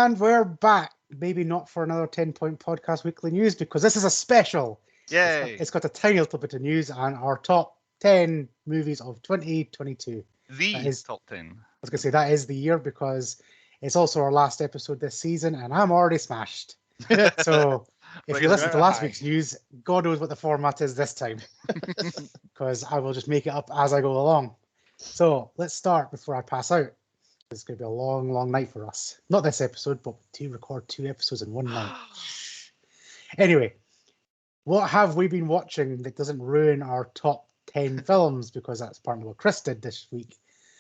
And we're back. Maybe not for another 10-point podcast weekly news, because this is a special. Yay! It's got a tiny little bit of news and our top 10 movies of 2022. Top 10. I was going to say that is the year, because it's also our last episode this season and I'm already smashed. So if you listen to last week's news, God knows what the format is this time, because I will just make it up as I go along. So let's start before I pass out. It's going to be a long, long night for us. Not this episode, but to record 2 episodes in one night. Anyway, what have we been watching that doesn't ruin our top 10 films? Because that's partly what Chris did this week.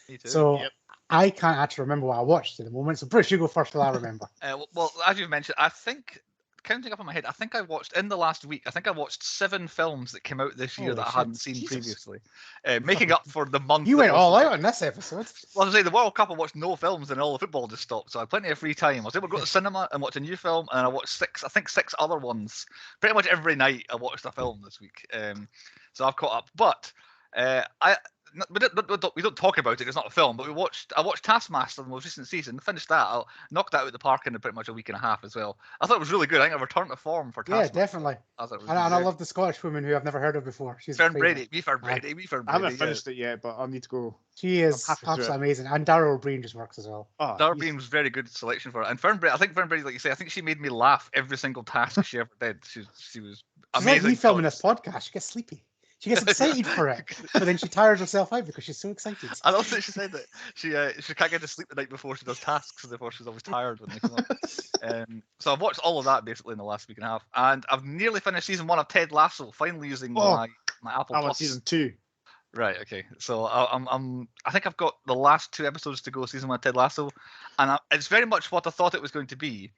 Me too. So I can't actually remember what I watched at the moment. So Bruce, you go first till I remember. Well, as you've mentioned, I think, counting up in my head, I think I watched, in the last week, 7 films that came out this year that I hadn't seen previously. Making up for the month. You went all out on this episode. Well, I was saying, the World Cup, I watched no films and all the football just stopped. So I had plenty of free time. I was able to go to the cinema and watch a new film, and I watched 6 other ones. Pretty much every night I watched a film this week. So I've caught up. But we don't talk about it. It's not a film, but I watched Taskmaster, the most recent season. Finished that. I knocked that out of the park in pretty much a week and a half as well. I thought it was really good. I think a return to form for Taskmaster. Yeah, definitely. And I love the Scottish woman who I've never heard of before. She's Fern Brady. Fern Brady. I haven't finished it yet, but I need to go. She is absolutely amazing, and Darryl O'Brien just works as well. Darryl O'Brien was very good selection for her. And Fern Brady, I think Fern Brady, like you say, I think she made me laugh every single task she ever did. She was amazing. Like me filming this podcast, she gets sleepy. She gets excited for it, but then she tires herself out because she's so excited. I love that she said that she can't get to sleep the night before she does tasks, so therefore she's always tired when they come up. So I've watched all of that basically in the last week and a half, and I've nearly finished season 1 of Ted Lasso, finally using my Apple Plus. Season 2. Right. Okay. So I think I've got the last 2 episodes to go, season 1 of Ted Lasso, and it's very much what I thought it was going to be,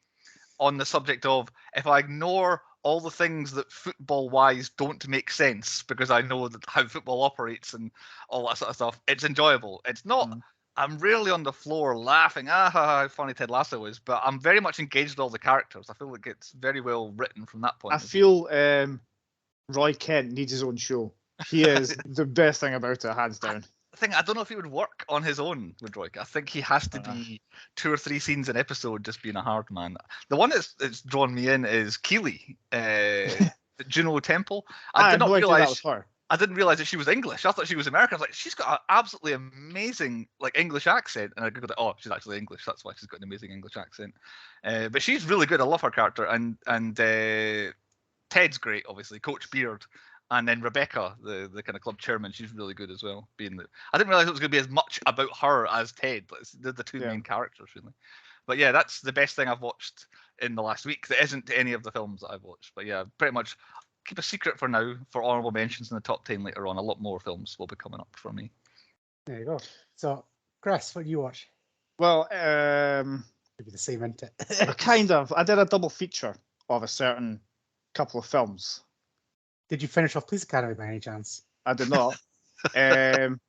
on the subject of if I ignore all the things that football-wise don't make sense, because I know how football operates and all that sort of stuff, it's enjoyable. It's not. I'm rarely on the floor laughing, how funny Ted Lasso is, but I'm very much engaged with all the characters. I feel like it's very well written from that point. I feel Roy Kent needs his own show. He is the best thing about it, hands down. I don't know if he would work on his own with Roy. I think he has to be 2 or 3 scenes an episode, just being a hard man. The one that's drawn me in is Keeley, Juno Temple. I didn't realize that she was English. I thought she was American. I was like, she's got an absolutely amazing English accent. And I googled it. Oh, she's actually English. That's why she's got an amazing English accent. But she's really good. I love her character. And Ted's great, obviously. Coach Beard. And then Rebecca, the kind of club chairman, she's really good as well. I didn't realize it was going to be as much about her as Ted. They're the 2 main characters, really. But yeah, that's the best thing I've watched in the last week. That isn't any of the films that I've watched. But yeah, pretty much keep a secret for now for honourable mentions in the top 10 later on. A lot more films will be coming up for me. There you go. So, Chris, what do you watch? Well, maybe the same, isn't it? Kind of. I did a double feature of a certain couple of films. Did you finish off Police Academy by any chance? I did not. It's going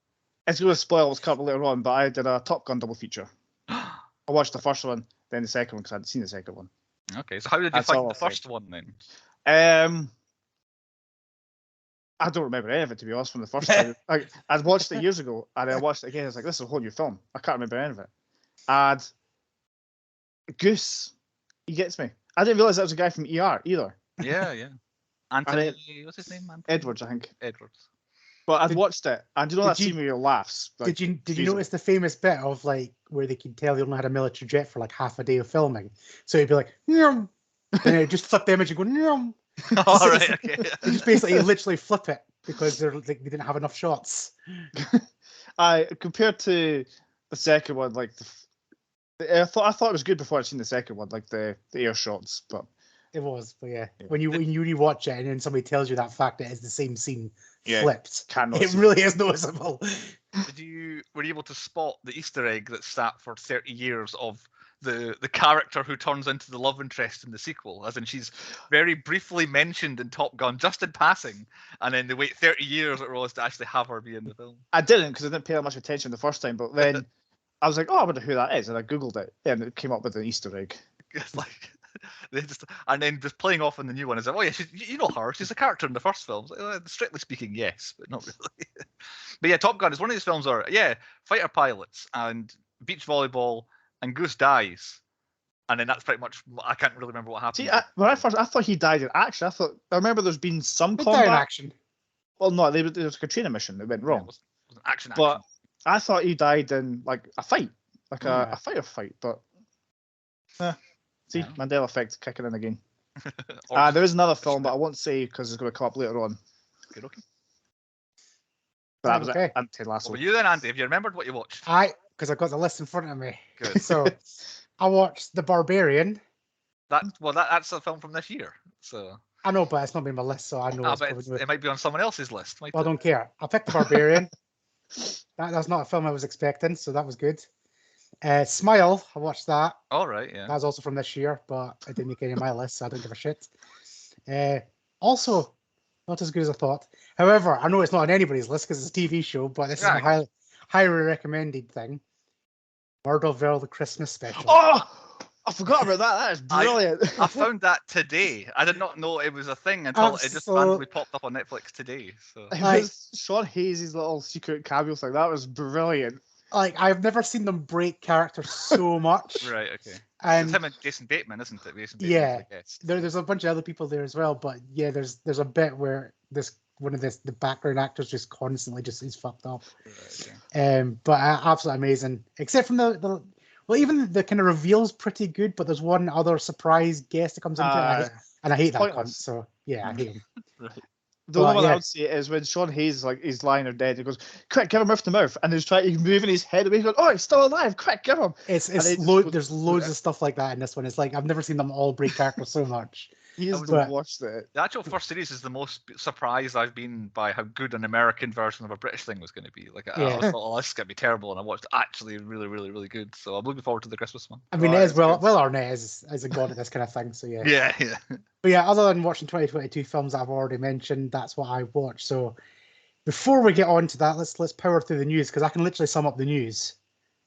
to spoil what's coming later on, but I did a Top Gun double feature. I watched the first one, then the second one, because I hadn't seen the second one. Okay, so how did you find the first one then? I don't remember any of it, to be honest, from the first time. I'd watched it years ago, and I watched it again. I was like, this is a whole new film. I can't remember any of it. And Goose, he gets me. I didn't realise that was a guy from ER either. Yeah. Anthony, what's his name, man? Edwards, I think. Edwards. But I'd watched it, and you know that scene where he laughs. Did you notice the famous bit of where they could tell he only had a military jet for half a day of filming? So he'd be like, "Nyum," and it just flip the image and go, "Nyum." All right, okay. They just basically literally flip it because they didn't have enough shots. Compared to the second one, I thought it was good before I'd seen the second one, the air shots, but. It was, but yeah. When you rewatch it and then somebody tells you that fact, it is the same scene flipped. It really is noticeable. Were you able to spot the Easter egg that sat for 30 years of the character who turns into the love interest in the sequel? As in, she's very briefly mentioned in Top Gun, just in passing, and then they wait 30 years it was to actually have her be in the film. I didn't, because I didn't pay that much attention the first time, but then I was like, I wonder who that is, and I googled it, and it came up with an Easter egg. It's and then just playing off in the new one is like, oh yeah, you know her. She's a character in the first film. Strictly speaking, yes, but not really. But yeah, Top Gun is one of these films where fighter pilots and beach volleyball and Goose dies, And then that's pretty much. I can't really remember what happened. See, when I thought he died in action. I remember there's been some He combat. died in action. Well, no, there was like a training mission that went wrong. It was an action. But I thought he died in like a fight, like a fight. But see, Mandela effect kicking in again. There is another film, but I won't say because it's going to come up later on. Okay. But that was Okay. it. And Ted Lasso. Well, you then, Andy, have you remembered what you watched? Because I've got the list in front of me. Good. So I watched The Barbarian. That's a film from this year. So I know, but it's not been on my list, so I know. it might be on someone else's list. I don't care. I picked The Barbarian. That's not a film I was expecting, so that was good. Smile, I watched that. All right, yeah. That was also from this year, but it didn't make any of my list, so I don't give a shit. Also, not as good as I thought. However, I know it's not on anybody's list because it's a TV show, but this is a highly recommended thing. Murderville, the Christmas special. Oh, I forgot about that. That is brilliant. I found that today. I did not know it was a thing until it just randomly popped up on Netflix today. So it was Sean Hayes' little secret cameo thing. That was brilliant. Like, I've never seen them break character so much. Right, okay. And it's him and Jason Bateman, isn't it? Jason Bateman, yeah, I guess. There's a bunch of other people there as well, but yeah, there's a bit where one of the background actors just constantly is fucked up. Right, okay. But absolutely amazing. Except from even the kind of reveal's pretty good, but there's one other surprise guest that comes into it, and I hate that cunt. So yeah, I hate him. Right. The only one I would say is when Sean Hayes he's lying or dead. He goes, "Quick, give him mouth to mouth," and he's moving his head away. He goes, "Oh, he's still alive! Quick, give him!" There's loads of stuff like that in this one. It's like I've never seen them all break character so much. He is the worst at it. The actual first series is the most surprised I've been by how good an American version of a British thing was going to be. Like, I thought, oh, this is going to be terrible, and I watched actually really, really, really good. So I'm looking forward to the Christmas one. I mean, it is Will Arnett is a god at this kind of thing. So yeah. Yeah. But yeah, other than watching 2022 films that I've already mentioned, that's what I watched. So before we get on to that, let's power through the news because I can literally sum up the news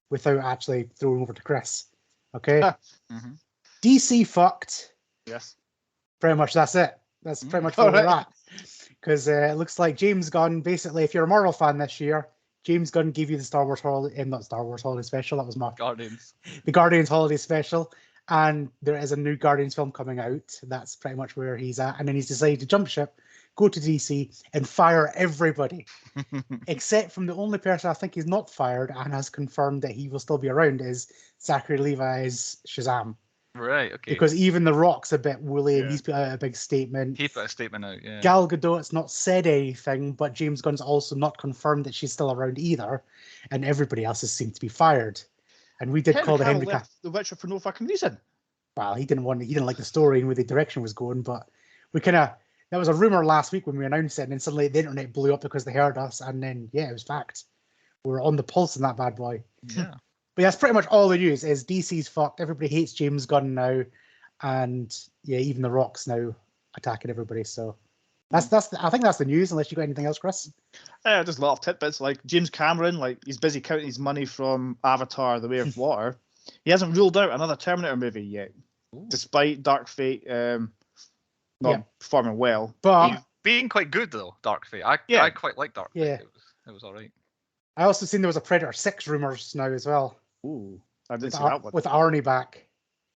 without actually throwing over to Chris. Okay. Mm-hmm. DC fucked. Yes. Pretty much that's it. That's pretty much where we're at. Because it looks like James Gunn, basically, if you're a Marvel fan this year, James Gunn gave you the not Star Wars Holiday Special, that was my Guardians. The Guardians Holiday Special. And there is a new Guardians film coming out. That's pretty much where he's at. And then he's decided to jump ship, go to DC, and fire everybody. Except from the only person I think he's not fired and has confirmed that he will still be around is Zachary Levi's Shazam. Right, okay. Because even The Rock's a bit woolly and he's put out a big statement. He put a statement out, yeah. Gal Gadot's not said anything, but James Gunn's also not confirmed that she's still around either. And everybody else has seemed to be fired. And we did call the Henry Cavill The Witcher for no fucking reason. Well, he didn't like the story and where the direction was going, but that was a rumor last week when we announced it, and then suddenly the internet blew up because they heard us, and then it was fact. We were on the pulse in that bad boy. Yeah. But that's pretty much all the news is DC's fucked. Everybody hates James Gunn now, and even The Rock's now attacking everybody. So I think that's the news. Unless you got anything else, Chris? Just a lot of tidbits. Like James Cameron, he's busy counting his money from Avatar: The Way of Water. He hasn't ruled out another Terminator movie yet, despite Dark Fate not performing well. But being quite good though, Dark Fate. I quite like Dark Fate. Yeah. It was all right. I also seen there was a Predator 6 rumors now as well. Ooh, I didn't see that one. With Arnie back.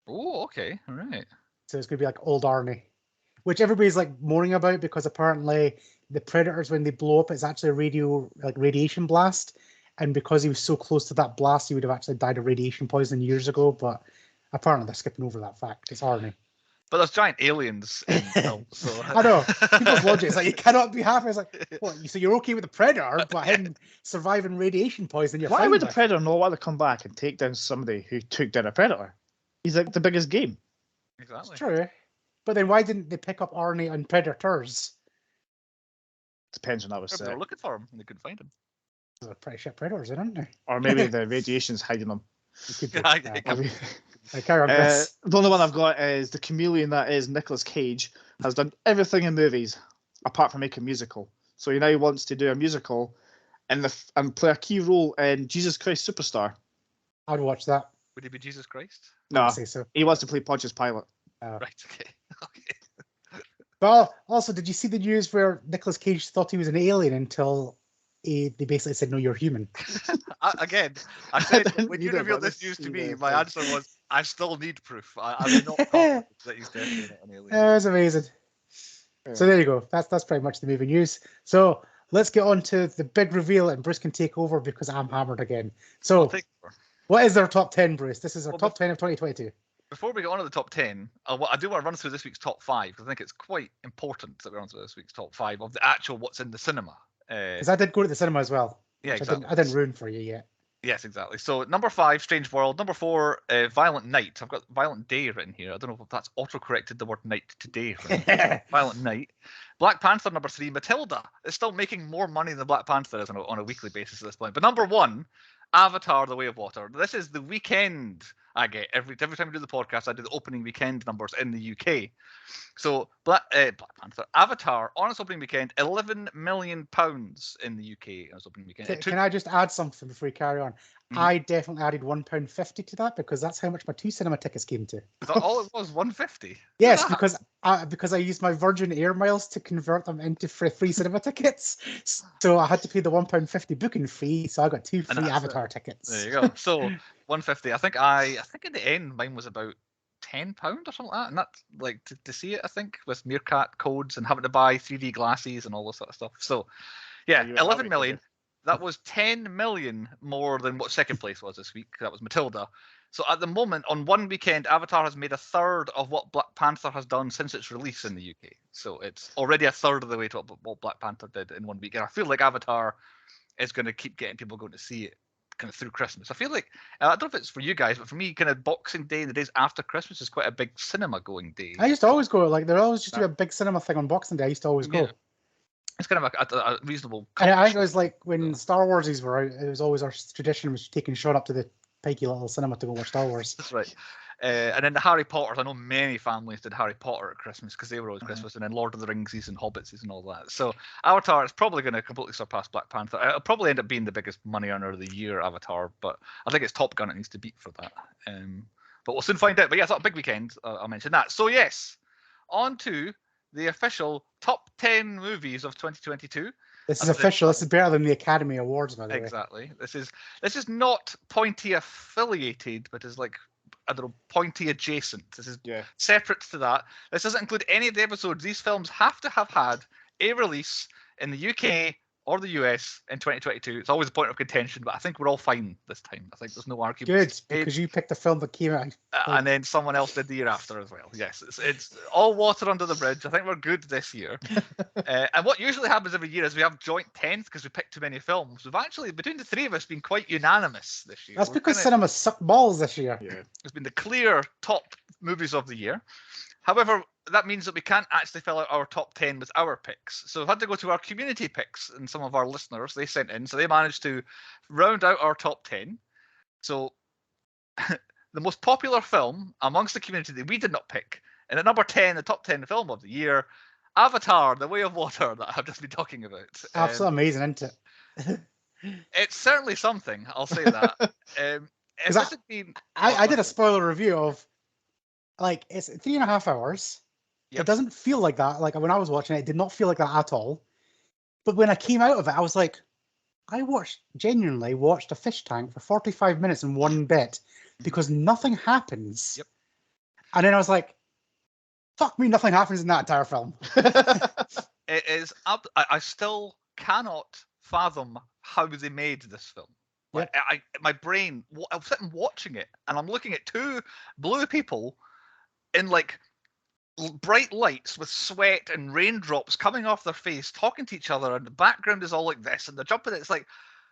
Oh, okay, all right. So it's going to be like old Arnie, which everybody's like moaning about because apparently the Predators, when they blow up, it's actually a radiation blast. And because he was so close to that blast, he would have actually died of radiation poisoning years ago. But apparently they're skipping over that fact. It's Arnie. But there's giant aliens in the film, so... I know. People's logic is like, you cannot be happy. It's like, what? So you're okay with the Predator, but him surviving radiation poisoning, Why would the Predator not want to come back and take down somebody who took down a Predator? He's like the biggest game. Exactly. It's true. But then why didn't they pick up Arnie and Predators? Depends on that was They were looking for him and they couldn't find him. They're pretty shit Predators, aren't they? Or maybe the radiation's hiding them. Carry on, Chris. The only one I've got is the chameleon that is Nicolas Cage has done everything in movies apart from make a musical. So he now wants to do a musical and play a key role in Jesus Christ Superstar. I'd watch that. Would he be Jesus Christ? No, I'd say so. He wants to play Pontius Pilate. Right, okay. But also, did you see the news where Nicolas Cage thought he was an alien until they basically said, no, you're human? Again, I said, when you revealed this news to me, my answer was, I still need proof. I'm not confident that he's definitely not an alien. It was amazing. Yeah. So there you go. That's pretty much the movie news. So let's get on to the big reveal, and Bruce can take over because I'm hammered again. So what is our top 10, Bruce? This is our top 10 of 2022. Before we get on to the top 10, I do want to run through this week's top 5 because I think it's quite important that we run through this week's top 5 of the actual what's in the cinema. Because I did go to the cinema as well. Yeah, exactly. I didn't ruin for you yet. Yes, exactly. So number 5, Strange World. Number 4, Violent Night. I've got Violent Day written here. I don't know if that's auto-corrected the word night to day. Violent Night. Black Panther, number 3. Matilda is still making more money than Black Panther is on a weekly basis at this point. But number 1, Avatar: The Way of Water. This is the weekend I get every time we do the podcast. I do the opening weekend numbers in the UK. So Black Panther, Avatar on its opening weekend, £11 million in the UK on its opening weekend. Can I just add something before we carry on? Mm-hmm. I definitely added £1.50 to that because that's how much my 2 cinema tickets came to. Is that all it was? £1.50? Yes, because I used my Virgin Air miles to convert them into free cinema tickets. So I had to pay the £1.50 booking fee. So I got 2 free Avatar tickets. There you go. So £1.50. I think in the end mine was about £10 or something like that, and that's like to see it. I think with Meerkat codes and having to buy 3D glasses and all this sort of stuff. So yeah, 11 million. That was 10 million more than what second place was this week. That was Matilda. So at the moment, on one weekend, Avatar has made a third of what Black Panther has done since its release in the UK. So it's already a third of the way to what Black Panther did in 1 week. And I feel like Avatar is going to keep getting people going to see it kind of through Christmas. I feel like, I don't know if it's for you guys, but for me, kind of Boxing Day, the days after Christmas, is quite a big cinema going day. I used to always go, like, they always just do a big cinema thing on Boxing Day. I used to always go. Yeah. It's kind of a reasonable. And I think it was like when Star Warsies were out, it was always our tradition was taking Sean up to the pikey little cinema to go watch Star Wars. That's right. And then the Harry Potters, I know many families did Harry Potter at Christmas because they were always Christmas, and then Lord of the Ringsies and Hobbitses and all that. So Avatar is probably going to completely surpass Black Panther. It'll probably end up being the biggest money earner of the year, Avatar, but I think it's Top Gun it needs to beat for that. But we'll soon find out. But yeah, it's not a big weekend. I'll mention that. So yes, on to the official top 10 movies of 2022. This is official. This is better than the Academy Awards, by the way. Exactly. This is not pointy affiliated, but is like, I don't know, pointy adjacent. This is separate to that. This doesn't include any of the episodes. These films have to have had a release in the UK or the US in 2022. It's always a point of contention, but I think we're all fine this time. I think there's no argument. Good, because you picked a film that came out. And then someone else did the year after as well. Yes, it's all water under the bridge. I think we're good this year. And what usually happens every year is we have joint 10th because we picked too many films. We've actually, between the three of us, been quite unanimous this year. That's because cinema sucked balls this year. Yeah. It's been the clear top movies of the year. However, that means that we can't actually fill out our top 10 with our picks. So we've had to go to our community picks, and some of our listeners, they sent in. So they managed to round out our top 10. So the most popular film amongst the community that we did not pick, and at number 10, the top 10 film of the year, Avatar: The Way of Water, that I've just been talking about. Absolutely amazing, isn't it? It's certainly something, I'll say that. I did a spoiler review of, like, it's 3.5 hours. Yep. It doesn't feel like that. Like, when I was watching it, it did not feel like that at all. But when I came out of it, I was like, I genuinely watched a fish tank for 45 minutes in one bit because nothing happens. Yep. And then I was like, fuck me, nothing happens in that entire film. It is up. I still cannot fathom how they made this film. Like, my brain, I'm sitting watching it and I'm looking at two blue people in like bright lights with sweat and raindrops coming off their face, talking to each other, and the background is all like this, and they're jumping. It's like,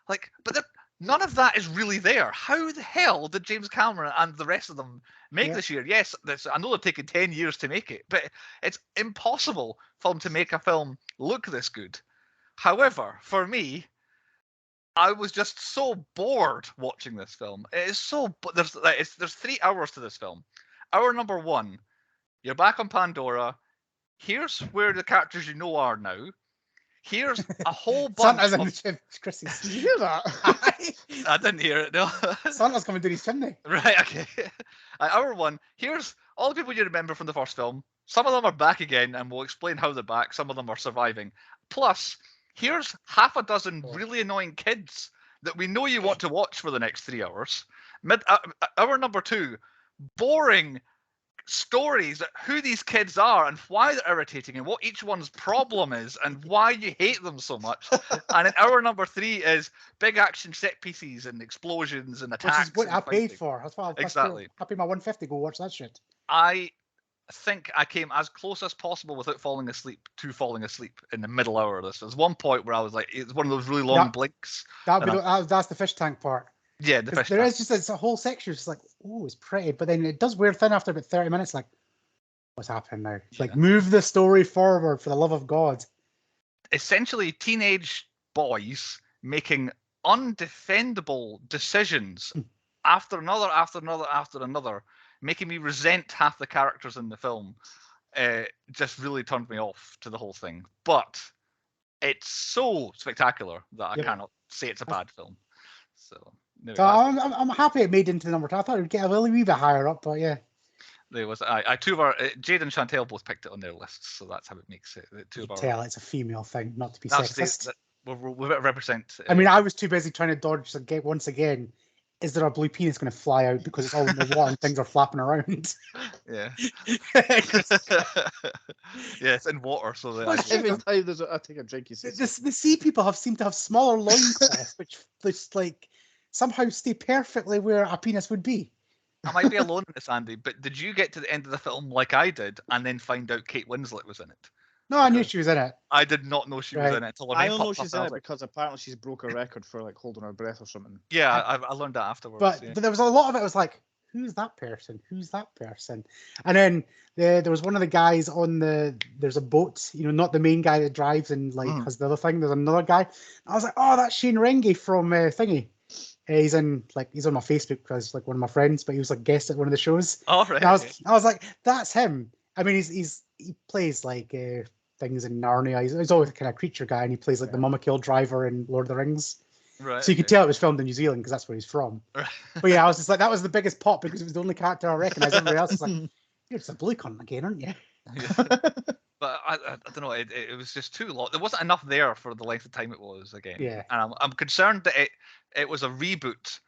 but none of that is really there. How the hell did James Cameron and the rest of them make this year? Yes, I know they're taking 10 years to make it, but it's impossible for them to make a film look this good. However, for me, I was just so bored watching this film. It is so. There's 3 hours to this film. Hour number 1, you're back on Pandora. Here's where the characters you know are now. Here's a whole bunch of... Chrissy, did you hear that? I didn't hear it, no. Santa's coming down his chimney. Right, okay. Hour 1, here's all the people you remember from the first film. Some of them are back again, and we'll explain how they're back. Some of them are surviving. Plus, here's half a dozen really annoying kids that we know you want to watch for the next 3 hours. Hour number 2, boring stories that who these kids are and why they're irritating and what each one's problem is and why you hate them so much. And then hour number 3 is big action set pieces and explosions and attacks. Which is what and I paid fighting. for. That's why Exactly. I paid my $150 go watch that shit. I think I came as close as possible without falling asleep in the middle hour of this. There's one point where I was like, it's one of those really long blinks. That's the fish tank part. Yeah, the fish there tank. is just it's a whole section just like, oh, it's pretty, but then it does wear thin after about 30 minutes. Like, what's happening now? It's like, move the story forward for the love of God. Essentially, teenage boys making undefendable decisions after another, making me resent half the characters in the film. Just really turned me off to the whole thing. But it's so spectacular that I cannot say it's a bad film. So I'm happy it made into the number 2. I thought it would get a little wee bit higher up, but yeah. There was two of our Jade and Chantel both picked it on their lists, so that's how it makes it. It's a female thing, not to be sexist. We represent. I mean, I was too busy trying to dodge once again. Is there a blue penis going to fly out because it's all in the water and things are flapping around? Yeah. Yeah, it's in water, so every time I take a drink, you see. The sea people seem to have smaller loincloths, which like somehow stay perfectly where a penis would be. I might be alone in this, Andy, but did you get to the end of the film like I did and then find out Kate Winslet was in it? No, I knew she was in it. I did not know she was in it until I don't know she's in it because apparently she's broke a record for like holding her breath or something. Yeah, I learned that afterwards. But there was a lot of it was like, who's that person? Who's that person? And then there was one of the guys on there's a boat, not the main guy that drives and like has the other thing. There's another guy. I was like, oh, that's Shane Renge from Thingy. He's on my Facebook because like one of my friends, but he was like guest at one of the shows. Oh, right. And I was like, that's him. I mean, he plays like things in Narnia. He's always a kind of creature guy, and he plays like the Mama-Kill driver in Lord of the Rings. Right. So you could tell it was filmed in New Zealand because that's where he's from. Right. But yeah, I was just like, that was the biggest pop because it was the only character I recognized. Everybody else was like, you're just a blue cunt again, aren't you? Yeah. But I don't know. It was just too long. There wasn't enough there for the length of time it was again. Yeah. And I'm concerned that it was a reboot,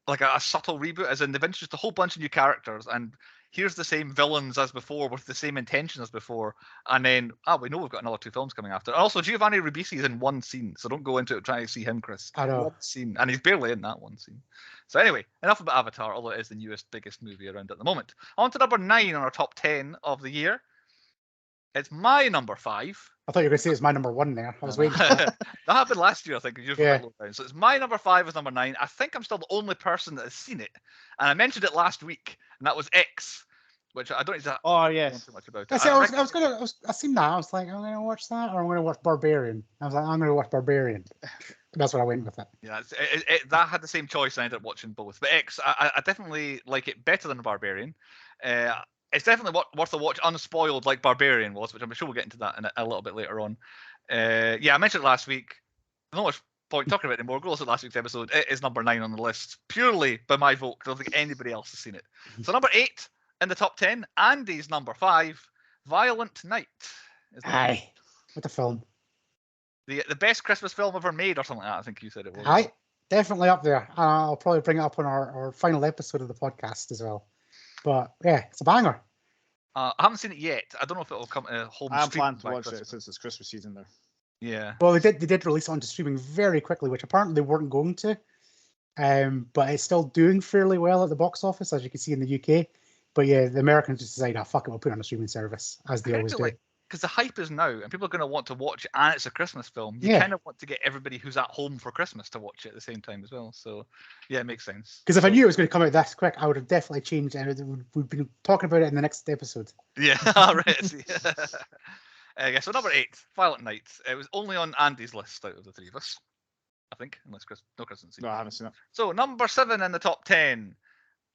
like a subtle reboot, as in they've introduced a whole bunch of new characters and here's the same villains as before with the same intention as before, and then we know we've got another 2 films coming after. And also Giovanni Ribisi is in one scene, so don't go into it trying to see him, Chris. I know. One scene, and he's barely in that one scene. So anyway, enough about Avatar, although it is the newest, biggest movie around at the moment. On to number 9 on our top 10 of the year. It's my number 5. I thought you were going to say it's my number 1 there. I was waiting for that. That happened last year, I think. So it's my number 5 is number 9. I think I'm still the only person that has seen it. And I mentioned it last week, and that was X, which I don't exactly know too much about. I seen that. I was like, I'm going to watch that, or I'm going to watch Barbarian. I was like, I'm going to watch Barbarian. That's what I went with it. Yeah, that had the same choice, and I ended up watching both. But X, I definitely like it better than Barbarian. It's definitely worth a watch, unspoiled like Barbarian was, which I'm sure we'll get into that in a little bit later on. Yeah, I mentioned it last week. There's not much point talking about it anymore. Go listen to last week's episode. It is number 9 on the list, purely by my vote. I don't think anybody else has seen it. So number 8 in the top 10, Andy's number 5, Violent Night. Aye, what a film. The best Christmas film ever made, or something like that, I think you said it was. Aye, definitely up there. I'll probably bring it up on our final episode of the podcast as well. But yeah, it's a banger. I haven't seen it yet. I don't know if it will come to home. I'm planning to watch it since it's Christmas season there. Yeah. Well, they did release it onto streaming very quickly, which apparently they weren't going to. But it's still doing fairly well at the box office, as you can see in the UK. But yeah, the Americans just decided, fuck it, we'll put it on a streaming service, as they always do. Because the hype is now, and people are going to want to watch it, and it's a Christmas film. You kind of want to get everybody who's at home for Christmas to watch it at the same time as well. So, yeah, it makes sense. Because if I knew it was going to come out this quick, I would have definitely changed it. We've been talking about it in the next episode. Yeah, right. Okay, so number 8, Violent Night. It was only on Andy's list out of the 3 of us, I think, unless Chris hasn't seen it. No, I haven't seen it. So, number 7 in the top 10,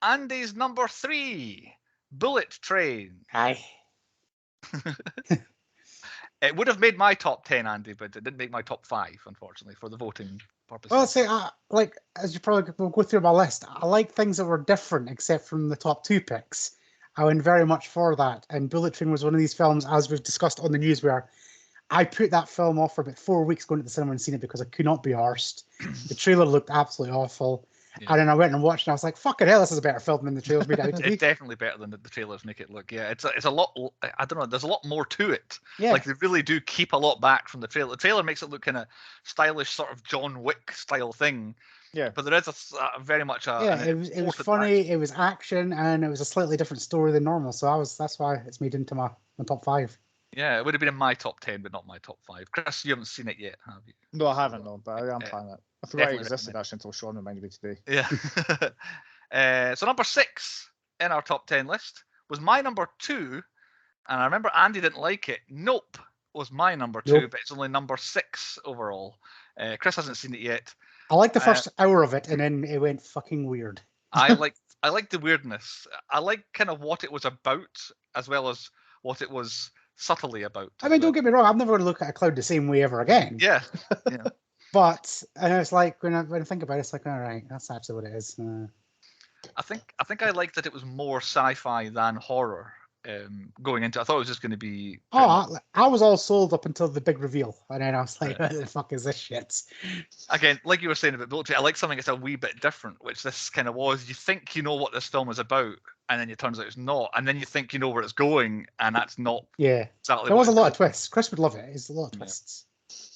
Andy's number 3, Bullet Train. Aye. It would have made my top 10, Andy, but it didn't make my top 5, unfortunately, for the voting purposes. Well, say, as you probably will go through my list, I like things that were different, except from the top 2 picks. I went very much for that, and Bullet Train was one of these films, as we've discussed on the news, where I put that film off for about 4 weeks going to the cinema and seen it because I could not be arsed. The trailer looked absolutely awful. And then I went and watched, and I was like, "Fucking hell, this is a better film than the trailers made it out to be." It's definitely better than the trailers make it look. Yeah, it's a lot. I don't know. There's a lot more to it. Yeah. Like they really do keep a lot back from the trailer. The trailer makes it look kind of stylish, sort of John Wick style thing. Yeah. But there is a very much a. Yeah, it was funny. It was action, and it was a slightly different story than normal. So that's why it's made into my top 5. Yeah, it would have been in my top 10, but not my top 5. Chris, you haven't seen it yet, have you? No, I haven't, no, but I am planning it. I forgot it existed actually until Sean reminded me today. Yeah. So number 6 in our top 10 list was my number 2, and I remember Andy didn't like it. Nope was my number 2, but it's only number 6 overall. Chris hasn't seen it yet. I liked the first hour of it, and then it went fucking weird. I like the weirdness. I like kind of what it was about, as well as what it was subtly about. I mean, don't get me wrong. I'm never going to look at a cloud the same way ever again. Yeah. But and it's like when I think about it, it's like, all right, that's actually what it is. I think I liked that it was more sci-fi than horror. Going into, I thought it was just going to be. I was all sold up until the big reveal, and then I was like, "What the fuck is this shit?" Again, like you were saying about Bullet Train, I like something that's a wee bit different, which this kind of was. You think you know what this film is about, and then it turns out it's not, and then you think you know where it's going, and that's not. Yeah, exactly. There was a lot of twists. Chris would love it. It's a lot of twists.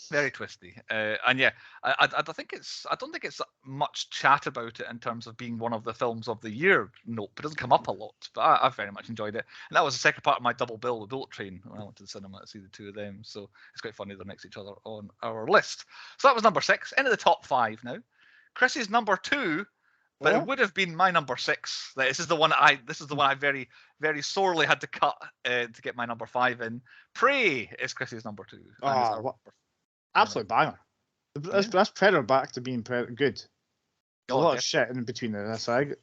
Very twisty, and yeah, I don't think it's much chat about it in terms of being one of the films of the year. Nope, it doesn't come up a lot, but I very much enjoyed it, and that was the second part of my double bill with Bullet Train when I went to the cinema to see the two of them. So it's quite funny they're next to each other on our list. So that was number 6. Into the top 5 now. Chris's number 2, but it would have been my number 6. This is the one I very, very sorely had to cut to get my number 5 in. Prey is Chris's number 2. Absolute banger. That's Predator back to being good. A lot of shit in between there. So it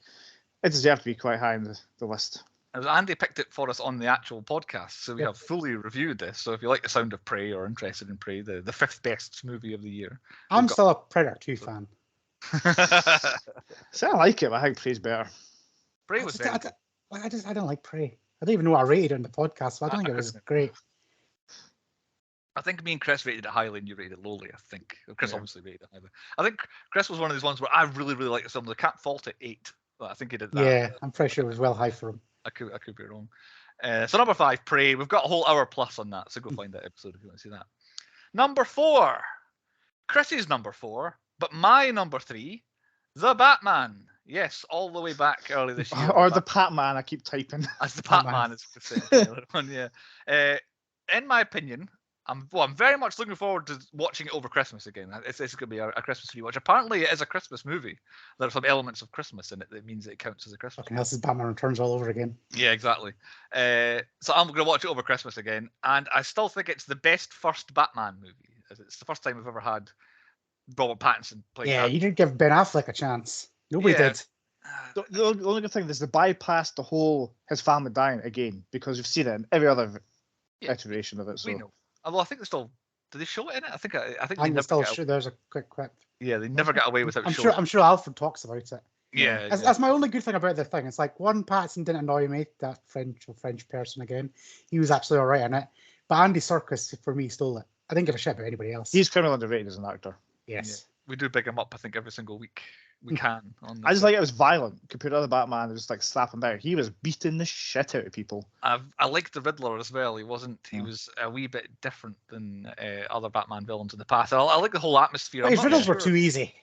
deserves to be quite high in the list. Andy picked it for us on the actual podcast, so we have fully reviewed this. So if you like the sound of Prey or interested in Prey, the 5th best movie of the year. I'm still a Predator 2 fan. So I like it, but I think Prey's better. Prey was better. I don't like Prey. I don't even know what I rated on the podcast, so I don't think it was great. I think me and Chris rated it highly and you rated it lowly, I think. Chris obviously rated it highly. I think Chris was one of these ones where I really, really like the film. I can't fault it 8. But I think he did that. Yeah, I'm pretty sure it was well high for him. I could be wrong. So number 5, Prey. We've got a whole hour plus on that, so go find that episode if you want to see that. Number 4. Chris's number 4, but my number 3, The Batman. Yes, all the way back early this year. Or the Patman, I keep typing. As the Patman is the other one, yeah. In my opinion, I'm very much looking forward to watching it over Christmas again. It's going to be a Christmas rewatch. Apparently, it is a Christmas movie. There are some elements of Christmas in it that means it counts as a Christmas movie. This is Batman Returns all over again. Yeah, exactly. So I'm going to watch it over Christmas again, and I still think it's the best first Batman movie. It's the first time we've ever had Robert Pattinson play. Yeah, you did give Ben Affleck a chance. Nobody did. The only good thing is they bypassed the whole his family dying again because you've seen it in every other iteration of it. So. We know. Although I think they still did they show it in it? I think they still show. There's a quick clip. Yeah, they never got away without. I'm sure Alfred talks about it. Yeah, that's my only good thing about the thing. It's like one, Pattinson didn't annoy me. That French person again. He was actually all right in it. But Andy Serkis for me stole it. I didn't give a shit about anybody else. He's criminally underrated as an actor. Yes, yeah. We do big him up. I think every single week we can. I just like it was violent compared to other Batman. It was like slapping down. He was beating the shit out of people. I liked the Riddler as well. He was a wee bit different than other Batman villains in the past. I like the whole atmosphere. His riddles were too easy.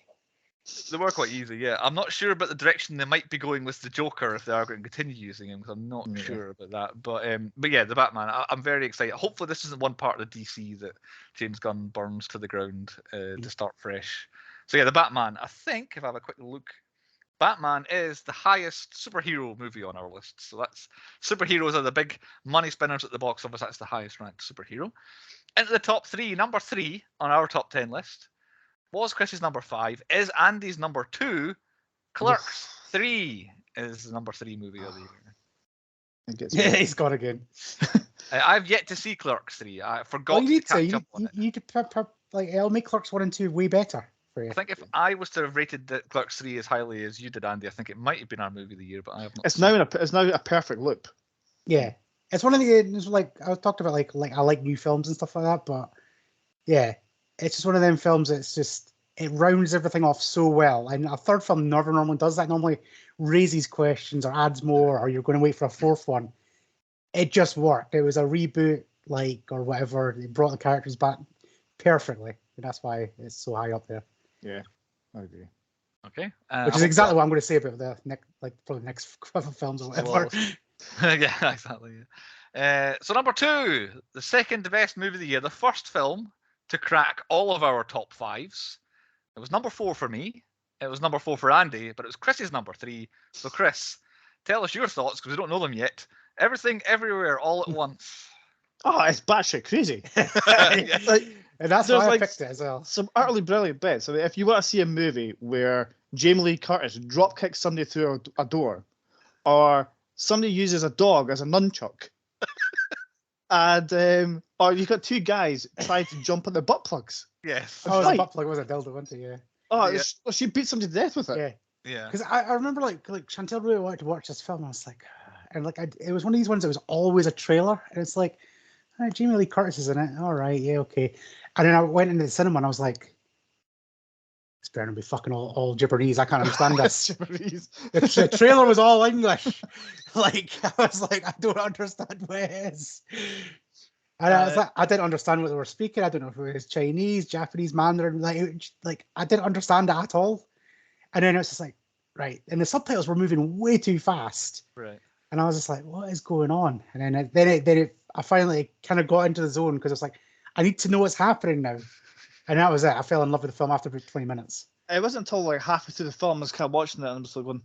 They were quite easy, yeah. I'm not sure about the direction they might be going with the Joker if they are going to continue using him, because I'm not sure about that. But yeah, the Batman. I'm very excited. Hopefully, this isn't one part of the DC that James Gunn burns to the ground to start fresh. So yeah, the Batman. I think if I have a quick look, Batman is the highest superhero movie on our list. So that's superheroes are the big money spinners at the box office. That's the highest ranked superhero. Into the top 3, number 3 on our top 10 list was Chris's number 5. Is Andy's number 2? Clerks 3 is the number 3 movie of the year. Yeah, he's gone again. I've yet to see Clerks 3. I forgot to catch up on it. You need to it'll make Clerks 1 and 2 way better. I think if I was to have rated the Clerks 3 as highly as you did, Andy, I think it might have been our movie of the year, but I have not. It's now a perfect loop. Yeah, it's one of the. It's like I talked about, like I like new films and stuff like that, but yeah, it's just one of them films. It's it rounds everything off so well. And a third film never normally does that. Normally raises questions or adds more, or you're going to wait for a fourth one. It just worked. It was a reboot, or whatever. It brought the characters back perfectly. And that's why it's so high up there. Yeah, I agree. Okay. Which is exactly what I'm going to say about the next, for the next couple of films or whatever. Yeah, exactly. So number 2, the second best movie of the year, the first film to crack all of our top 5s. It was number 4 for me. It was number 4 for Andy, but it was Chris's number 3. So Chris, tell us your thoughts because we don't know them yet. Everything, Everywhere, All at Once. Oh, it's batshit crazy. And that's why I picked it as well. Some utterly brilliant bits. I mean, if you want to see a movie where Jamie Lee Curtis drop kicks somebody through a door, or somebody uses a dog as a nunchuck, and or you've got 2 guys trying to jump on their butt plugs. Yes. Oh, the butt plug was a dildo, wasn't it? Yeah. Oh, Yeah. she beat somebody to death with it. Yeah. Yeah. Because I remember like Chantel really wanted to watch this film. I was like, and it was one of these ones that was always a trailer, and it's like, Jamie Lee Curtis is in it. All right, yeah, okay. And then I went into the cinema and I was like, it's better to be fucking all Gibberese. I can't understand this. The trailer was all English. I was like, I don't understand what it is. And I was like, I didn't understand what they were speaking. I don't know if it was Chinese, Japanese, Mandarin. I didn't understand it at all. And then it was just like, right. And the subtitles were moving way too fast. Right. And I was just like, what is going on? And then I finally kind of got into the zone because I was like, I need to know what's happening now. And that was it. I fell in love with the film after about 20 minutes. It wasn't until like halfway through the film I was kind of watching it and I was like going,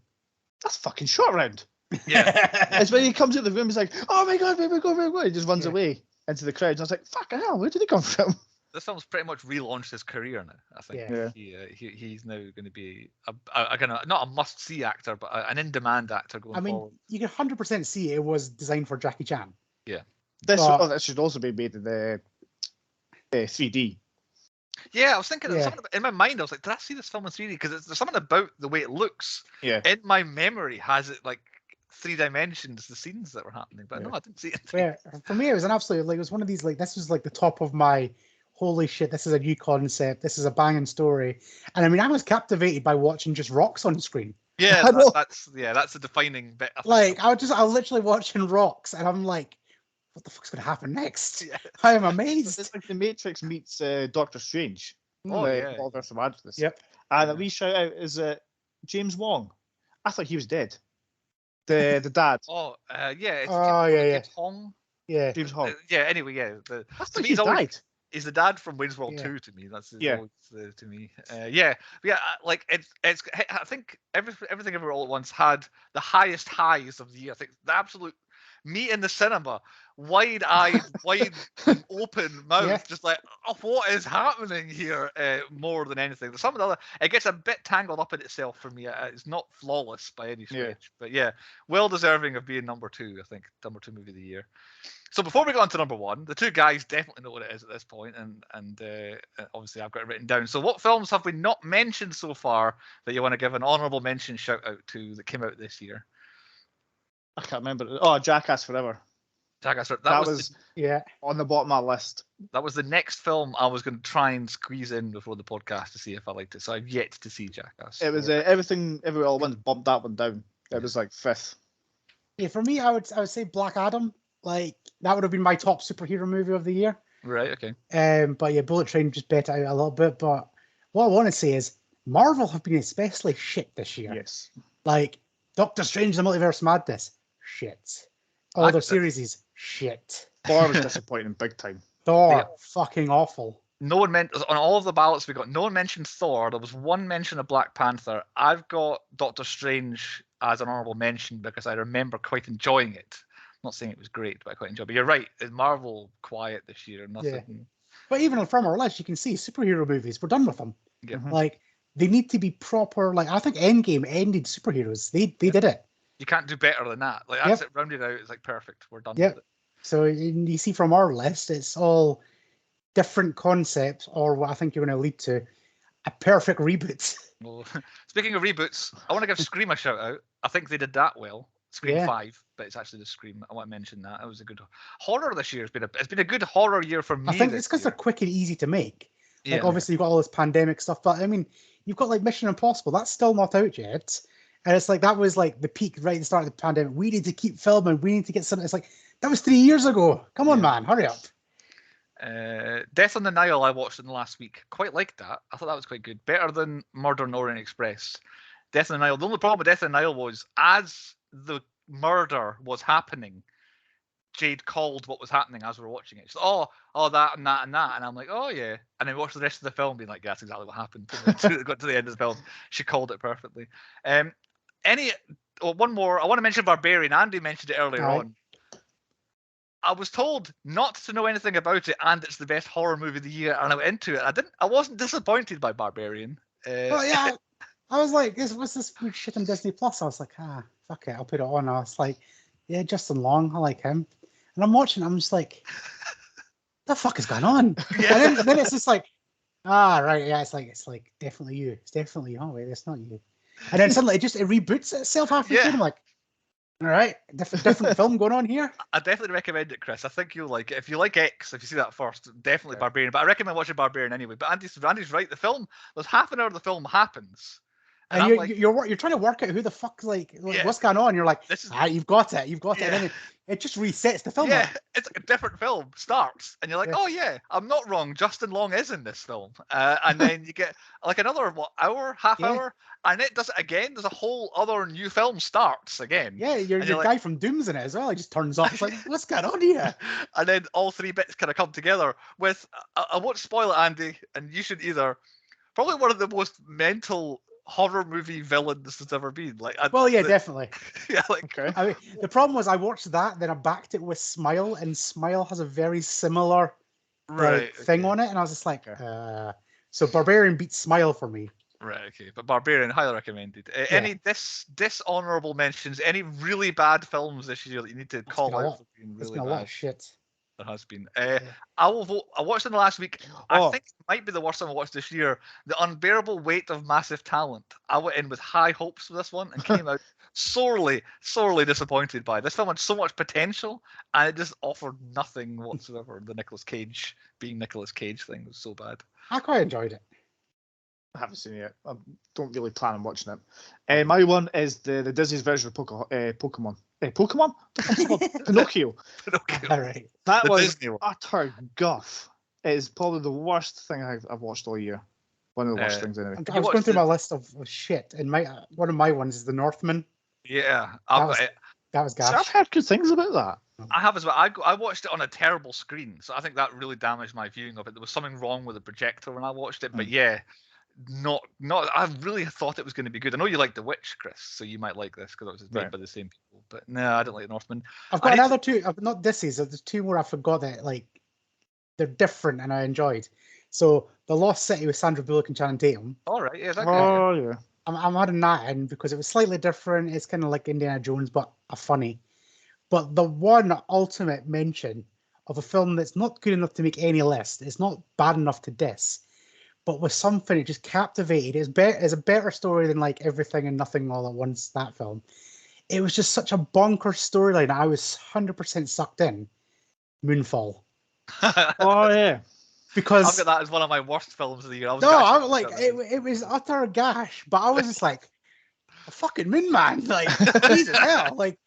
that's fucking short round. Yeah. It's when he comes into the room, he's like, oh my God, where we go? He just runs away into the crowd. And I was like, fucking hell, where did he come from? This film's pretty much relaunched his career now. I think he's now going to be a kind of not a must-see actor, but an in-demand actor going forward. You can 100% see it was designed for Jackie Chan. Yeah. This should also be made in the 3D. Yeah, I was thinking in my mind. I was like, did I see this film in 3D? Because there's something about the way it looks. Yeah. In my memory, has it like 3 dimensions, the scenes that were happening. But no, I didn't see it. Yeah, for me, it was an absolute it was one of these this was like the top of my. Holy shit, this is a new concept. This is a banging story. And I mean, I was captivated by watching just rocks on screen. Yeah, that's the defining bit. I was literally watching rocks and I'm like, what the fuck's going to happen next? Yeah. I am amazed. It's like The Matrix meets Doctor Strange. Multiverse of Madness. Yep. And a wee shout out is James Wong. I thought he was dead. The dad. It's Hong. Yeah. James Hong. Anyway, I thought he died. He's the dad from Wayne's World 2 to me. That's always, to me. It's. I think everything everywhere all at once had the highest highs of the year. I think the absolute me in the cinema, wide-eyed, wide open mouth, just like, oh, what is happening here? More than anything, there's some of the other. It gets a bit tangled up in itself for me. It's not flawless by any stretch, but well deserving of being number 2. I think number 2 movie of the year. So before we go on to number 1, the 2 guys definitely know what it is at this point, and obviously I've got it written down. So what films have we not mentioned so far that you want to give an honourable mention shout out to that came out this year? I can't remember. Oh, Jackass Forever. Jackass. That was on the bottom of my list. That was the next film I was going to try and squeeze in before the podcast to see if I liked it. So I've yet to see Jackass. It was Everything Everywhere All at Once bumped that one down. It was like 5th. Yeah, for me, I would say Black Adam. That would have been my top superhero movie of the year. Right. Okay. But yeah, Bullet Train just bet out a little bit. But what I want to say is Marvel have been especially shit this year. Yes. Doctor Strange: The Multiverse of Madness. Shit. All their series is shit. Thor was disappointing big time. Thor, fucking awful. No one meant on all of the ballots we got. No one mentioned Thor. There was one mention of Black Panther. I've got Doctor Strange as an honorable mention because I remember quite enjoying it. I'm not saying it was great, but I quite enjoyed it. But you're right. Marvel quiet this year. Nothing. Yeah. But even from our list, you can see superhero movies. We're done with them. Yeah. They need to be proper. I think Endgame ended superheroes. They did it. You can't do better than that. That's it rounded out. It's perfect. We're done with it. So you see from our list, it's all different concepts, or what I think you're going to lead to, a perfect reboot. Well, speaking of reboots, I want to give Scream a shout out. I think they did that well. Scream 5, but it's actually the Scream. I want to mention that. It was a good horror this year. It's been a good horror year for me. I think it's because they're quick and easy to make. Like, obviously, you've got all this pandemic stuff, but I mean, you've got like Mission Impossible. That's still not out yet. And it's like, that was like the peak right at the start of the pandemic. We need to keep filming. We need to get something. It's like, that was 3 years ago. Come on, man. Hurry up. Death on the Nile I watched in the last week. Quite liked that. I thought that was quite good. Better than Murder on the Orient Express. Death on the Nile. The only problem with Death on the Nile was, as the murder was happening, Jade called what was happening as we were watching it. She's like, oh, that and that and that. And I'm like, oh, yeah. And then watched the rest of the film being like, yeah, that's exactly what happened. Got to the end of the film. She called it perfectly. One more. I want to mention Barbarian. Andy mentioned it earlier on. I was told not to know anything about it, and it's the best horror movie of the year, and I went into it. I wasn't disappointed by Barbarian. I was like, what's this weird shit on Disney Plus? I was like, fuck it, I'll put it on. I was like, yeah, Justin Long, I like him. And I'm watching, I'm just like, the fuck is going on? Yeah. And then it's just like, right, yeah, it's like definitely you. It's definitely you. Oh wait, it's not you. And then suddenly it reboots itself halfway through. I'm like, all right, different film going on here. I definitely recommend it, Chris. I think you'll like it. If you like X, if you see that first, definitely Barbarian. But I recommend watching Barbarian anyway. But Andy's right. The film, there's half an hour of the film happens. And you're trying to work out who the fuck, what's going on. You're like, you've got it. And then it just resets the film. Yeah, it's a different film starts, and you're like, oh yeah, I'm not wrong. Justin Long is in this film, and then you get like another half hour, and it does it again. There's a whole other new film starts again. Yeah, your guy from Doom's in it as well. He just turns up. It's like, what's going on here? And then all three bits kind of come together with. I won't spoil it, Andy, and you should either. Probably one of the most mental horror movie villains that's ever been. Definitely. Yeah, okay. I mean, the problem was I watched that, then I backed it with Smile, and Smile has a very similar thing on it, and I was just like, so Barbarian beats Smile for me. Right, okay. But Barbarian, highly recommended. Any dishonorable mentions, any really bad films this year that you need to call out for being really bad? A lot of shit. There has been. I will vote. I watched it in the last week. I think it might be the worst time I watched this year. The Unbearable Weight of Massive Talent. I went in with high hopes for this one and came out sorely disappointed by it. This film had so much potential, and it just offered nothing whatsoever. The Nicolas Cage being Nicolas Cage thing was so bad. I quite enjoyed it. I haven't seen it yet. I don't really plan on watching it. My one is the Disney's version of Pokemon. Pokemon? Pinocchio. All right. That was utter guff. It is probably the worst thing I've watched all year. One of the worst things anyway. I was going through my list of shit, and one of my ones is The Northman. Yeah. That was gosh. I've heard good things about that. I have as well. I watched it on a terrible screen, so I think that really damaged my viewing of it. There was something wrong with the projector when I watched it, but yeah. Not. I really thought it was going to be good. I know you like The Witch, Chris, so you might like this because it was made by the same people. But no, I don't like Northman. I've got another two. Not Disney's. There's two more I forgot that they're different and I enjoyed. So The Lost City with Sandra Bullock and Channing Tatum. All right, yeah. Yeah. I'm adding that in because it was slightly different. It's kind of like Indiana Jones, but funny. But the one ultimate mention of a film that's not good enough to make any list. It's not bad enough to diss. But with something, it just captivated. It's a better story than like Everything and Nothing All at Once, that film. It was just such a bonkers storyline. I was 100% sucked in. Moonfall. Oh, yeah. Because I've got that as one of my worst films of the year. It was utter gash, but I was just like, a fucking Moon Man. Like, Jesus hell. Like,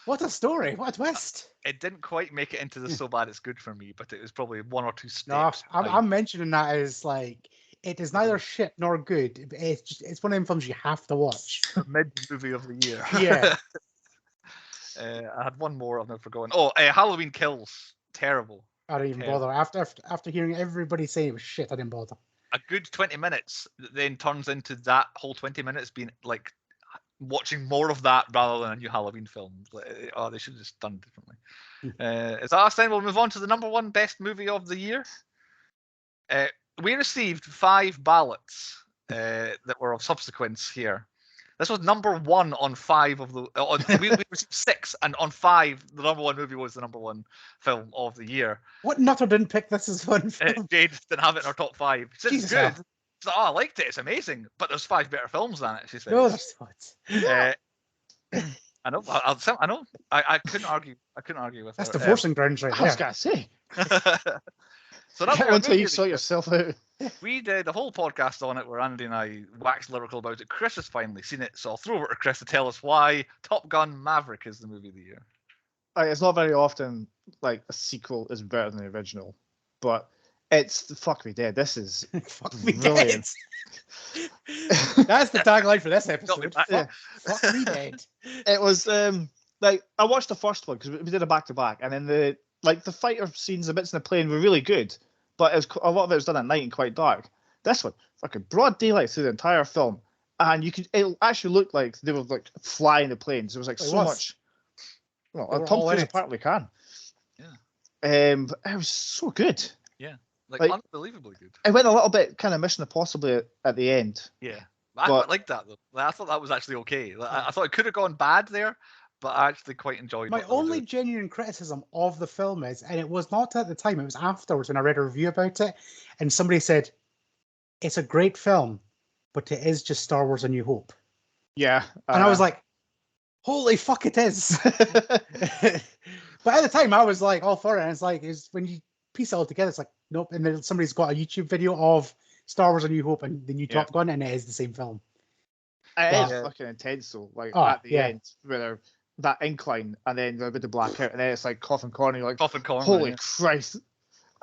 what a story. What a twist. It didn't quite make it into the So Bad It's Good for me, but it was probably one or two steps. No, I'm mentioning that as like, it is neither shit nor good. It's one of them films you have to watch. Mid movie of the year. Yeah. I had one more I've never forgotten. Halloween Kills. Terrible. I didn't even bother. After hearing everybody say it was shit, I didn't bother. A good 20 minutes then turns into that whole 20 minutes being like watching more of that rather than a new Halloween film. They should have just done it differently. Is that us then? We'll move on to the number one best movie of the year. We received 5 ballots that were of subsequence here. This was number 1 on 5 of the. We received 6, and on 5, the number 1 movie was the number 1 film of the year. What nutter didn't pick this as one film? Jade didn't have it in our top 5. She said it's good. She's like, I liked it. It's amazing, but there's 5 better films than it. She said. No, there's not. I know. I know. I couldn't argue. I couldn't argue with That's her. divorcing grounds right there. I was gonna say. So that's until you sort yourself out. We did a whole podcast on it where Andy and I waxed lyrical about it. Chris has finally seen it, so I'll throw over to Chris to tell us why Top Gun Maverick is the movie of the year. It's not very often like a sequel is better than the original, but it's fuck me dead. This is Fuck me brilliant. dead. That's the tagline for this episode. Yeah. Fuck me dead. It was like I watched the first one because we did a back to back, and then the fighter scenes, the bits in the plane were really good, but it was, a lot of it was done at night and quite dark. This one, fucking broad daylight through the entire film, and it actually looked like they were like flying the planes. There was like much. Well, Tom Cruise apparently can. Yeah. But it was so good. Yeah. Like unbelievably good. It went a little bit kind of Mission Impossible at the end. Yeah. I quite liked that though. I thought that was actually okay. I thought it could have gone bad there, but I actually quite enjoyed it. My only genuine criticism of the film is, and it was not at the time, it was afterwards when I read a review about it, and somebody said, it's a great film, but it is just Star Wars A New Hope. Yeah. And I was like, holy fuck, it is. But at the time, I was like, all for it. And it's like, when you piece it all together, it's like, nope. And then somebody's got a YouTube video of Star Wars A New Hope and the new Top Gun, and it is the same film. It is fucking intense, though. Like, at the end, where that incline, and then a bit of blackout, and then it's like Coffin Corner, like, holy Christ.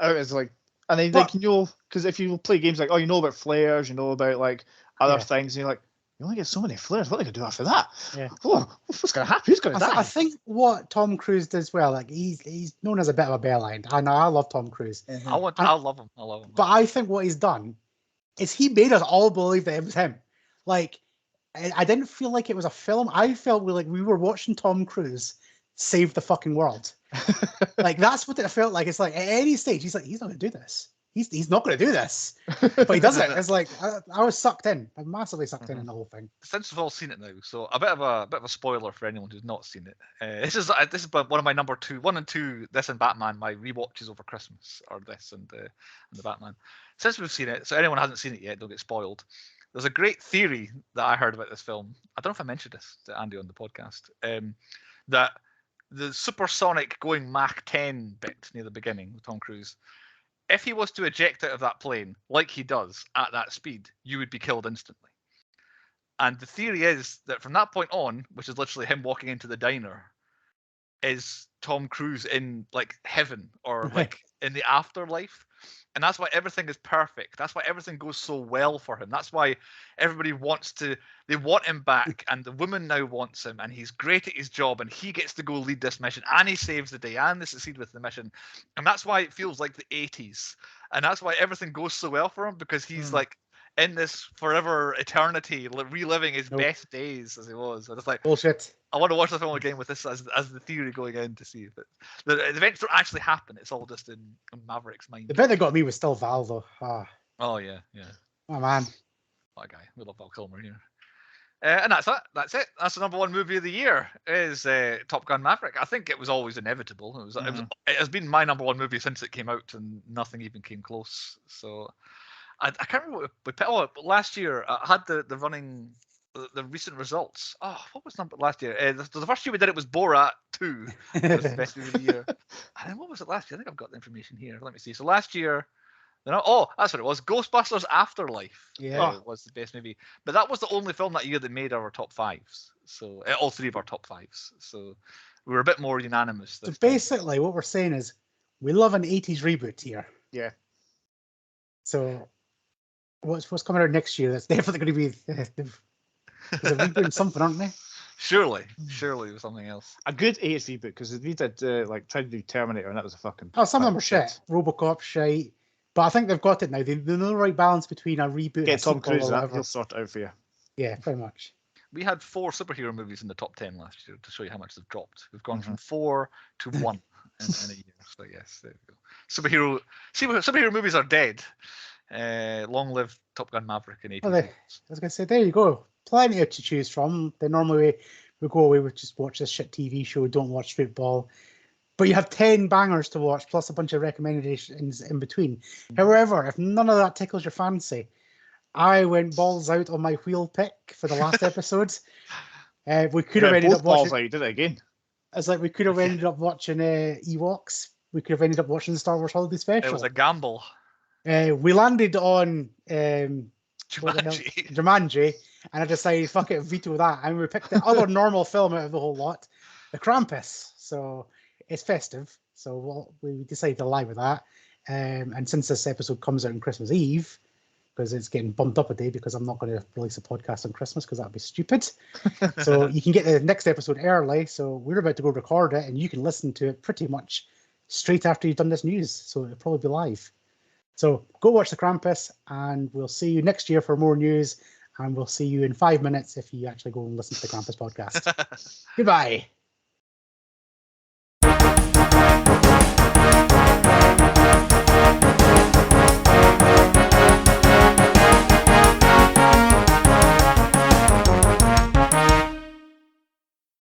It was like, and then, like, because if you play games like, you know about flares, you know about, like, other things, and you're like, you only get so many flares. What are they going to do after that? Yeah. Oh, what's going to happen? Who's going to die? I think what Tom Cruise does well, like he's known as a bit of a bellend. I know I love Tom Cruise. Mm-hmm. I love him. But I think what he's done is he made us all believe that it was him. Like, I didn't feel like it was a film. I felt like we were watching Tom Cruise save the fucking world. Like, that's what it felt like. It's like at any stage he's like, he's not going to do this. He's not going to do this, but he does it. It's like I was sucked in. I'm massively sucked in the whole thing. Since we've all seen it now, so a bit of a spoiler for anyone who's not seen it. This is one of my number 1 and 2. This and Batman, my rewatches over Christmas, or this and the Batman. Since we've seen it, so anyone who hasn't seen it yet, don't get spoiled. There's a great theory that I heard about this film. I don't know if I mentioned this to Andy on the podcast. That the supersonic going Mach 10 bit near the beginning with Tom Cruise, if he was to eject out of that plane like he does at that speed, you would be killed instantly. And the theory is that from that point on, which is literally him walking into the diner, is Tom Cruise in like heaven or like in the afterlife. And that's why everything is perfect. That's why everything goes so well for him. That's why everybody they want him back, and the woman now wants him, and he's great at his job, and he gets to go lead this mission, and he saves the day, and they succeed with the mission. And that's why it feels like the 80s. And that's why everything goes so well for him, because he's like in this forever eternity, reliving his best days as he was. And it's like, bullshit. I want to watch the film again with this as the theory going in to see if the events don't actually happen. It's all just in Maverick's mind. The bit that got me was still Val, though. Oh yeah. Oh man, what a guy. We love Val Kilmer here. And that's it. That's the number 1 movie of the year is Top Gun Maverick. I think it was always inevitable. It has been my number 1 movie since it came out, and nothing even came close. So I can't remember what we put. Last year I had the running. The recent results. Oh, what was number last year? The first year we did it was Borat 2. Was the best movie of the year. And then what was it last year? I think I've got the information here. Let me see. So last year, that's what it was. Ghostbusters Afterlife. Was the best movie. But that was the only film that year that made our top 5s. So all 3 of our top 5s. So we were a bit more unanimous. So basically, what we're saying is we love an 80s reboot here. Yeah. So what's coming out next year? That's definitely going to be. They're rebooting something, aren't they? Surely it was something else. A good 80s reboot, because we did tried to do Terminator, and that was a fucking. Oh, some of them are shit. RoboCop shite, but I think they've got it now. They know the right balance between a reboot. Get Tom Cruise, he'll sort it out for you. Yeah, pretty much. We had 4 superhero movies in the top 10 last year to show you how much they've dropped. We've gone from 4 to 1 in a year. So yes, there we go. Superhero movies are dead. Long live Top Gun Maverick in 80s. I was going to say, there you go. Plenty to choose from. Then normally we go away with just watch this shit TV show, don't watch football. But you have 10 bangers to watch, plus a bunch of recommendations in between. However, if none of that tickles your fancy, I went balls out on my wheel pick for the last episode. We could have ended up watching. You did it again. It's like we could have ended up watching Ewoks, we could have ended up watching the Star Wars Holiday Special. It was a gamble. We landed on Jumanji. Jumanji, and I decided, fuck it, veto that. And we picked the other normal film out of the whole lot, the Krampus. So it's festive. So we decided to lie with that. And since this episode comes out on Christmas Eve, because it's getting bumped up a day because I'm not going to release a podcast on Christmas because that would be stupid. So you can get the next episode early. So we're about to go record it, and you can listen to it pretty much straight after you've done this news. So it'll probably be live. So go watch the Krampus, and we'll see you next year for more news. And we'll see you in 5 minutes if you actually go and listen to the Krampus podcast. Goodbye.